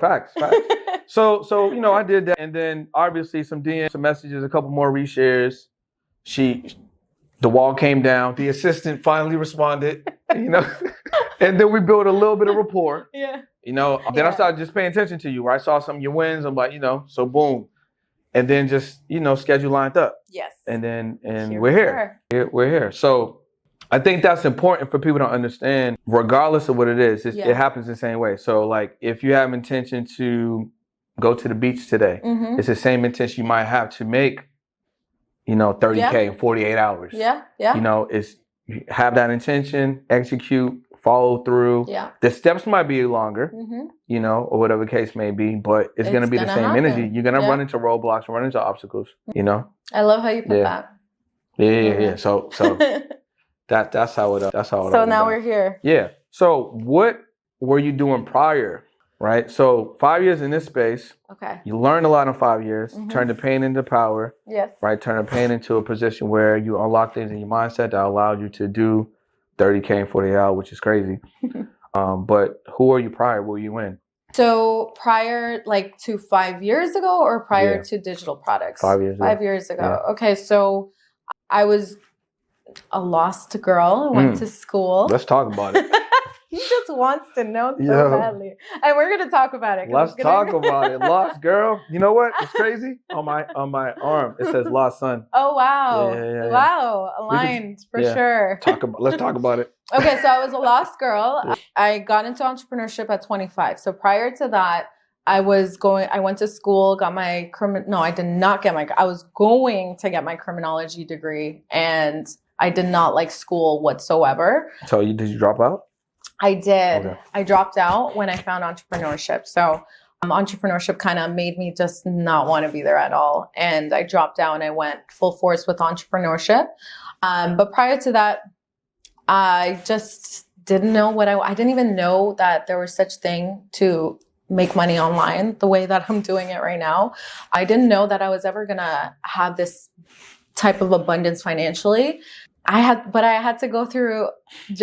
Facts. So I did that, and then obviously some DMs, some messages, a couple more reshares. The wall came down. The assistant finally responded. And then we built a little bit of rapport. Yeah. Then I started just paying attention to you. Right? I saw some of your wins. I'm like, so boom, and then just schedule lined up. Yes. And we're here. We're here. So I think that's important for people to understand, regardless of what it is. It happens the same way. So like if you have intention to go to the beach today, it's the same intention you might have to make, $30K in 48 hours. Yeah. It's have that intention, execute, follow through. Yeah. The steps might be longer, or whatever the case may be, but it's going to be the same energy. You're going to run into roadblocks, run into obstacles, I love how you put that. Yeah. So that's how it. So now we're here. Yeah. So what were you doing prior? Right. So 5 years in this space. Okay. You learned a lot in 5 years. Turn the pain into power. Yes. Right. Turn the pain into a position where you unlock things in your mindset that allowed you to do $30K in 48 hours, which is crazy. But who were you prior? What were you in? So prior, like to 5 years ago, or prior to digital products? 5 years ago. 5 years ago. Yeah. Okay. So I was a lost girl. I went to school. Let's talk about it. He just wants to know so badly. And we're going to talk about it. Let's talk about it. Lost girl. You know what? It's crazy. On my arm, it says lost son. Oh, wow. Yeah. Wow. Aligned for sure. Let's talk about it. Okay. So I was a lost girl. I got into entrepreneurship at 25. So prior to that, I went to school, got my I did not get I was going to get my criminology degree, and I did not like school whatsoever. So did you drop out? I did. Okay. I dropped out when I found entrepreneurship. So entrepreneurship kind of made me just not want to be there at all. And I dropped out and I went full force with entrepreneurship. But prior to that, I just didn't know I didn't even know that there was such thing to make money online the way that I'm doing it right now. I didn't know that I was ever going to have this type of abundance financially. I had to go through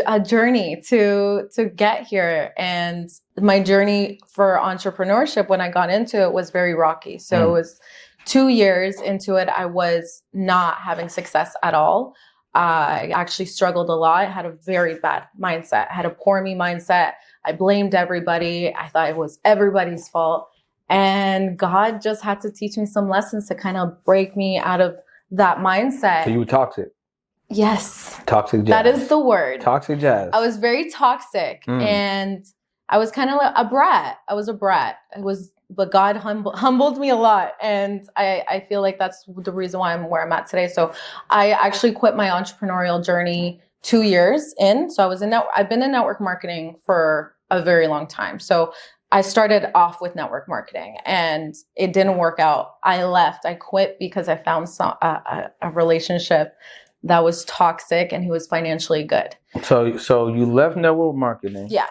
a journey to get here. And my journey for entrepreneurship, when I got into it, was very rocky. So it was 2 years into it, I was not having success at all. I actually struggled a lot. I had a very bad mindset. I had a poor me mindset. I blamed everybody. I thought it was everybody's fault. And God just had to teach me some lessons to kind of break me out of that mindset. So you were toxic. Yes. Toxic jazz. That is the word. Toxic jazz. I was very toxic and I was kind of like a brat. I was a brat. But God humbled me a lot. And I feel like that's the reason why I'm where I'm at today. So I actually quit my entrepreneurial journey 2 years in. So I've been in network marketing for a very long time. So I started off with network marketing and it didn't work out. I left. I quit because I found a relationship that was toxic and he was financially good. So you left network marketing. Yeah.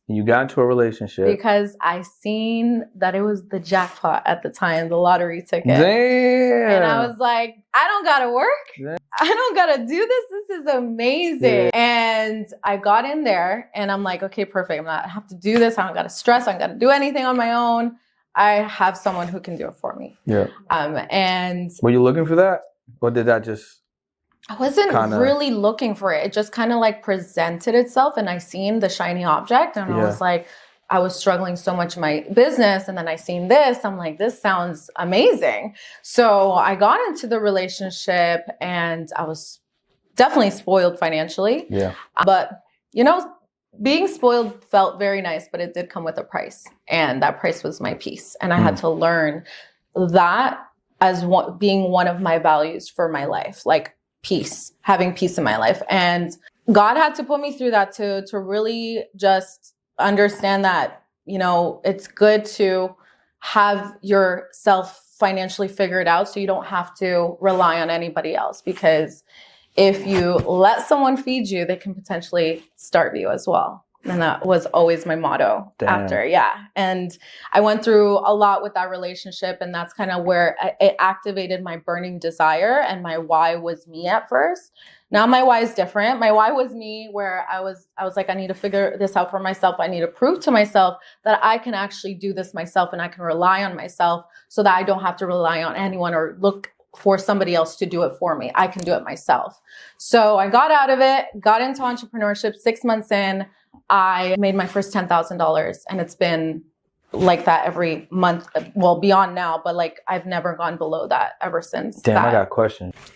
You got into a relationship. Because I seen that it was the jackpot at the time, the lottery ticket. Damn. And I was like, I don't got to work. Damn. I don't got to do this. This is amazing. Yeah. And I got in there and I'm like, okay, perfect. I have to do this. I don't got to stress. I don't got to do anything on my own. I have someone who can do it for me. Yeah. And were you looking for that? Or did that just... I wasn't really looking for it. It just kind of like presented itself and I seen the shiny object and I was like, I was struggling so much in my business and then I seen this. I'm like, this sounds amazing. So I got into the relationship and I was definitely spoiled financially. Yeah. But, being spoiled felt very nice, but it did come with a price. And that price was my peace. And I had to learn that as being one of my values for my life. Like, peace, having peace in my life. And God had to put me through that to really just understand that, it's good to have yourself financially figured out so you don't have to rely on anybody else. Because if you let someone feed you, they can potentially starve you as well. And that was always my motto. Damn. After. Yeah. And I went through a lot with that relationship. And that's kind of where it activated my burning desire. And my why was me at first. Now my why is different. My why was me, where I was like, I need to figure this out for myself. I need to prove to myself that I can actually do this myself and I can rely on myself so that I don't have to rely on anyone or look for somebody else to do it for me. I can do it myself. So I got out of it, got into entrepreneurship. 6 months in, I made my first $10,000, and it's been like that every month. Well, beyond now, but like I've never gone below that ever since. Damn, that. I got a question.